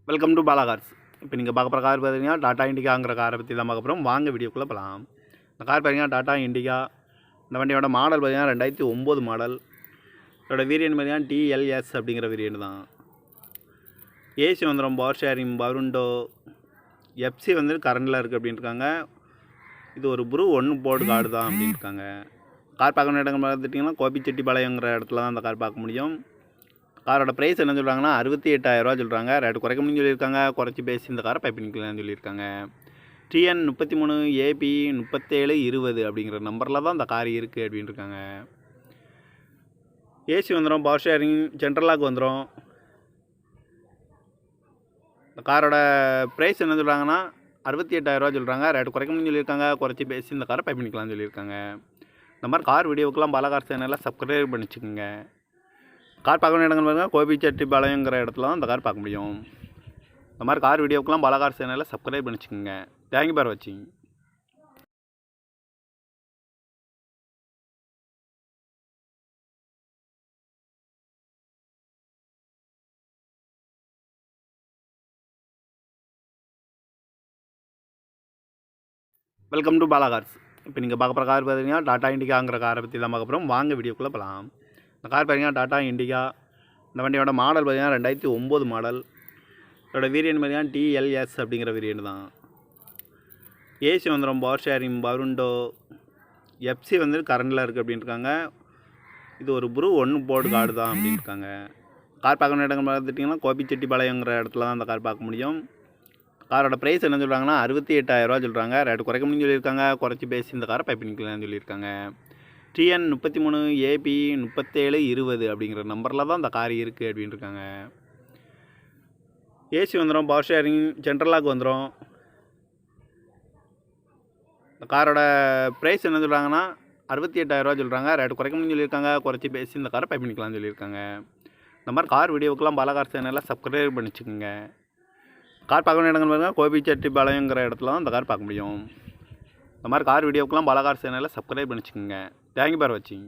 Welcome to Bala cars. இப்போ நீங்கள் பார்க்க போகிற கார் பார்த்தீங்கன்னா டாடா இண்டிகாங்கிற காரை பற்றி தான் பார்க்க போகிறோம். வாங்க வீடியோக்குள்ளே போகலாம். இந்த கார் பார்த்தீங்கன்னா டாடா இண்டிகா. இந்த வண்டியோட மாடல் பார்த்தீங்கன்னா 2009 மாடல். இதோட வேரியன்ட் பார்த்தீங்கன்னா டிஎல்எஸ் அப்படிங்கிற வேரியன்ட் தான். ஏசி வந்துடும், power sharing, power window, FC வந்து கரண்டில் இருக்குது அப்படின்னு இருக்காங்க. இது ஒரு ப்ரூ 1 போர்டு கார்டு தான் அப்படின்னு இருக்காங்க. கார் பார்க்கணும் இடங்கள் பார்த்துட்டிங்கன்னா கோபிச்செட்டிப்பாளையங்கிற இடத்துல தான் அந்த கார் பார்க்க முடியும். காரோட ப்ரைஸ் என்ன சொல்கிறாங்கன்னா 68,000 சொல்கிறாங்க. ரேட்டு குறைக்க முடியும்னு சொல்லியிருக்காங்க. குறைச்சி பேசி இந்த காரை பைப்பிங்கலாம்னு சொல்லியிருக்காங்க. TN 33 AP 3720 அப்படிங்கிற நம்பரில் தான் இந்த கார் இருக்குது அப்படின்னு இருக்காங்க. ஏசி வந்துடும், பவர் ஷேரிங், சென்ட்ரலாக் வந்துடும். இந்த காரோட ப்ரைஸ் என்ன சொல்கிறாங்கன்னா 68,000 சொல்கிறாங்க. ரேட்டு குறைக்க முடியும்னு சொல்லியிருக்காங்க. குறைச்சி பேசி இந்த காரை பைப்பிங்கலாம்னு சொல்லியிருக்காங்க. இந்த மாதிரி கார் வீடியோக்கெல்லாம் பாலா கார் சேனலில் சப்ஸ்கிரைப் பண்ணிச்சுக்கோங்க. கார் பார்க்க வேண்டிய இடங்கள் பாருங்கள், கோபிச்செட்டிப்பாளையங்கிற இடத்துல தான் இந்த கார் பார்க்க முடியும். இந்த மாதிரி கார் வீடியோக்கெல்லாம் பாலா கார் சேனலில் சப்ஸ்கிரைப் பண்ணிச்சுக்கோங்க. தேங்க்யூ ஃபார் வாட்சிங். Welcome to Bala cars. இப்போ நீங்கள் பார்க்க போகிற கார் பார்த்தீங்கன்னா டாடா இண்டிகாங்கிற காரை பற்றி தான் பார்க்க போகிறோம். வாங்க வீடியோக்குள்ளே போகலாம். இந்த கார் பார்த்தீங்கன்னா டாடா இண்டிகா. இந்த வண்டியோட மாடல் பார்த்தீங்கன்னா 2009 மாடல். இதோட வேரியன்ட் பார்த்தீங்கன்னா டிஎல்எஸ் அப்படிங்கிற வேரியன்ட் தான். ஏசி வந்துடும், power sharing, power window, FC வந்து கரண்டில் இருக்குது அப்படின்னு இருக்காங்க. இது ஒரு ப்ரூ 1 போர்டு கார்டு தான் அப்படின்னு இருக்காங்க. கார் பார்க்க வேண்டிய இடங்கள் பார்த்துட்டிங்கன்னா கோபிச்செட்டிப்பாளையங்கிற இடத்துல தான் அந்த கார் பார்க்க முடியும். காரோட ப்ரைஸ் என்ன சொல்கிறாங்கன்னா 68,000 சொல்கிறாங்க. ரேட்டு குறைக்க முடியும்னு சொல்லியிருக்காங்க. குறைச்சி பேசி இந்த காரை பைப்பிங்கலாம்னு சொல்லியிருக்காங்க. TN 33 AP 3720 அப்படிங்கிற நம்பரில் தான் இந்த கார் இருக்குது அப்படின்னு இருக்காங்க. ஏசி வந்துடும், பவர் ஷேரிங், சென்ட்ரலாக் வந்துடும். இந்த காரோட ப்ரைஸ் என்ன சொல்கிறாங்கன்னா 68,000 சொல்கிறாங்க. ரேட்டு குறைக்க முடியும்னு சொல்லியிருக்காங்க. குறைச்சி பேசி இந்த காரை பைப்பிங்கலாம்னு சொல்லியிருக்காங்க. இந்த மாதிரி கார் வீடியோக்கெல்லாம் பாலா கார் சேனலில் சப்ஸ்கிரைப் பண்ணிச்சுக்கோங்க. கார் பார்க்க வேண்டிய இடங்கள் பாருங்கள், கோபிச்செட்டிப்பாளையங்கிற இடத்துல தான் இந்த கார் பார்க்க முடியும். இந்த மாதிரி கார் வீடியோக்கெல்லாம் பாலா கார் சேனலில் சப்ஸ்கிரைப் பண்ணிச்சுக்கோங்க. தேங்க்யூ ஃபார் வாட்சிங்.